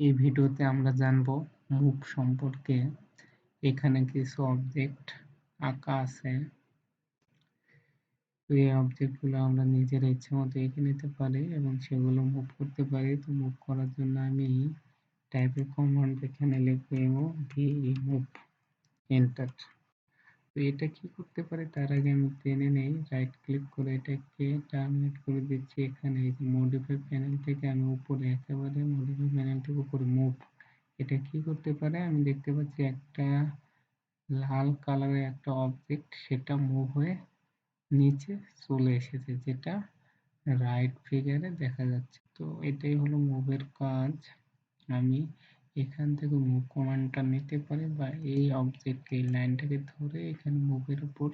এই ভিডিওতে আমরা জানব মুভ সম্পর্কে। এখানে কিছু অবজেক্ট আঁকা আছে। তো এই অবজেক্টগুলো আমরা নিজের ইচ্ছে মতো এঁকে নিতে পারি এবং সেগুলো মুভ করতে পারি। তো মুভ করার জন্য আমি টাইপের কমান্ড এখানে লিখব মুভ, এন্টার। তো এটা কি করতে পারে তার আগে আমি জেনে নেই। রাইট ক্লিক করে এটাকে টার্মিনেট করে দিচ্ছি। এখানে এই যে মডিফাই প্যানেল থেকে আমি উপরে একেবারে মডিফাই প্যানেল থেকে উপরে মুভ, এটা কি করতে পারে আমি দেখতে পাচ্ছি একটা লাল কালারের একটা অবজেক্ট, সেটা মুভ হয়ে নিচে চলে এসেছে, যেটা রাইট ফিগারে দেখা যাচ্ছে। তো এটাই হলো মুভের কাজ। আমি এখান থেকে মুভ কমান্ডটা নিতে পারি বা এই অবজেক্ট এই লাইনটাকে ধরে এখানে মুভের উপর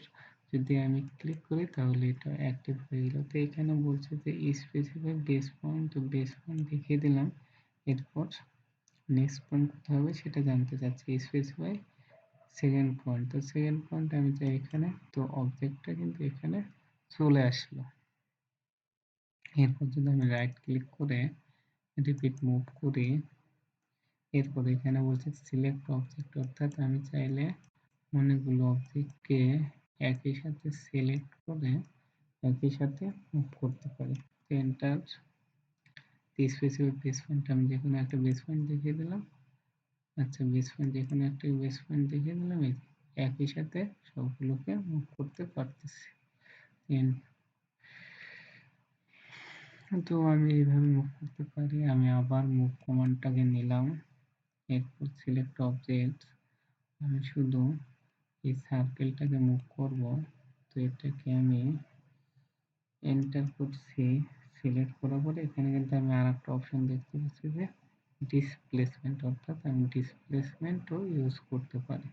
যদি আমি ক্লিক করি তাহলে এটা অ্যাক্টিভ হয়ে গেল। তো এখানে বলছে যে স্পেসিফাই বেস পয়েন্ট, তো বেস পয়েন্ট দেখিয়ে দিলাম। এরপর নেক্সট পয়েন্ট কোথায় হবে সেটা জানতে চাচ্ছি। স্পেসিফাই সেকেন্ড পয়েন্ট, তো সেকেন্ড পয়েন্ট আমি চাই এখানে। তো অবজেক্টটা কিন্তু এখানে চলে আসলো। এরপর যদি আমি রাইট ক্লিক করে রিপিট মুভ করি, এরপর এখানে বলছে সিলেক্ট অবজেক্ট, অর্থাৎ আমি চাইলে অনেকগুলো অবজেক্টকে একই সাথে সিলেক্ট করে একই সাথে মুভ করতে পারি। এন্টার। স্পেসিফিক বেস পয়েন্ট আমি যে কোনো একটা বেস পয়েন্ট দেখিয়ে দিলাম। আচ্ছা, বেস পয়েন্ট যে কোনো একটা বেস পয়েন্ট দেখিয়ে দিলাম। এই একই সাথে সবগুলোকে মুভ করতে পারতেছি। তো আমি এইভাবে মুভ করতে পারি। আমি আবার মুভ কমান্ডটাকে নিলাম। এরপর সিলেক্ট অবজেক্ট, আমি শুধু এই সার্কেলটাকে মুভ করব। তো এটাকে আমি এন্টার করছি। সিলেক্ট করার পরে এখানে কিন্তু আমি আর একটা অপশন দেখতে পাচ্ছি যে ডিসপ্লেসমেন্ট, অর্থাৎ আমি ডিসপ্লেসমেন্টও ইউজ করতে পারি।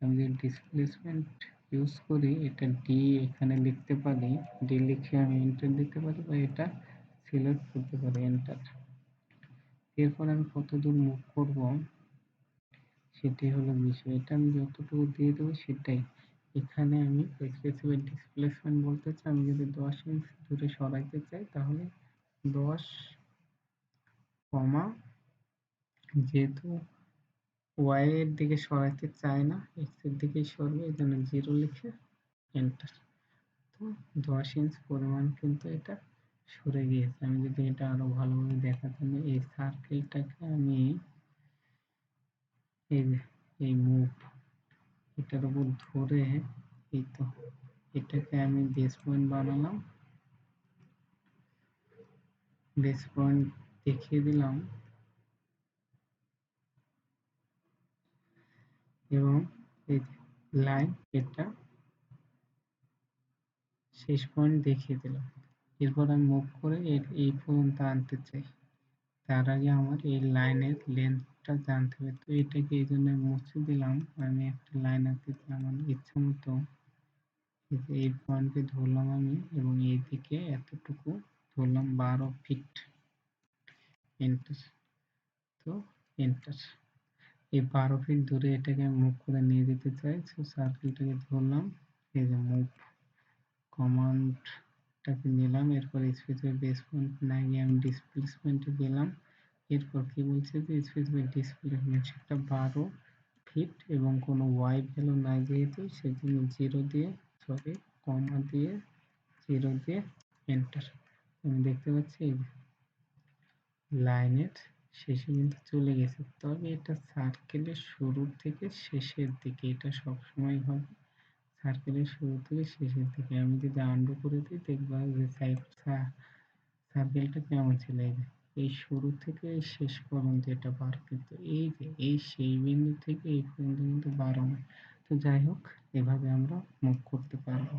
আমি যদি ডিসপ্লেসমেন্ট ইউজ করি, এটা ডি এখানে লিখতে পারি, ডি লিখে আমি এন্টার দিতে পারি বা এটা সিলেক্ট করতে পারি, এন্টার। এরপর আমি কত দূর মুভ করব সেটাই হলো বিষয়। এটা আমি যতটুকু দিয়ে দেবো সেটাই। এখানে আমি স্পেসিফিক ডিসপ্লেসমেন্ট বলতে চাই, আমি যদি 10 ইঞ্চি দূরে সরাইতে চাই তাহলে 10, যেহেতু ওয়াই এর দিকে সরাইতে চাই না, এক্স এর দিকেই সরবে, এই জন্য 0 লিখে এন্টার। তো 10 ইঞ্চ পরিমাণ কিন্তু এটা সরে গিয়েছে। আমি যদি এটা আরো ভালোভাবে দেখাতে চাই, এই সার্কেলটাকে আমি এই মুভ এটার উপর ধরে, এই তো এটাকে আমি বেস পয়েন্ট বানালাম, বেস পয়েন্ট দেখিয়ে দিলাম এবং এই লাইন এটা শেষ পয়েন্ট দেখিয়ে দিলাম। এরপর আমি মুভ করে এই পর্যন্ত আনতে চাই। তার আগে আমার এই লাইনের লেন্থটা জানতে হবে। তো এটাকে এই জন্য মুছে দিলাম। আমি একটা লাইন আঁকতেছি আমার ইচ্ছা মতো। এই পয়েন্টকে ধরলাম আমি এবং এইদিকে এতটুকু ধরলাম 12 ফিট, এন্টার। তো এন্টার। এই 12 ফিট দূরে এটাকে মুভ করে নিয়ে যেতে চাই। তো সার্কেলটাকে ধরলাম, এই যে মুভ কমান্ডটাকে নিলাম। এরপর স্পেসিফিক বেস পয়েন্ট না গিয়ে আমি ডিসপ্লেসমেন্টে গেলাম। এরপর কি বলছে যে স্পেসিফিক ডিসপ্লেসমেন্ট সেটা 12 ফিট এবং কোনো ওয়াই ভ্যালু না যেহেতু সেজন্য 0 দিয়ে, সরি কমা দিয়ে 0 দিয়ে এন্টার। আমি দেখতে পাচ্ছি এই লাইনের শেষে কিন্তু চলে গেছে, তবে এটা সার্কেলের শুরু থেকে শেষের দিকে, এটা সবসময় হবে সার্কেলের শুরু থেকে শেষের দিকে। আমি যদি আন্ডু করে দিই দেখবা যে সার্কেলটা কেমন ছিল, এই শুরু থেকে শেষ পর্যন্ত এটা 12, কিন্তু এই যে এই সেই বিন্দু থেকে এই পর্যন্ত কিন্তু 12 নয়। তো যাই হোক, এভাবে আমরা মুভ করতে পারবো।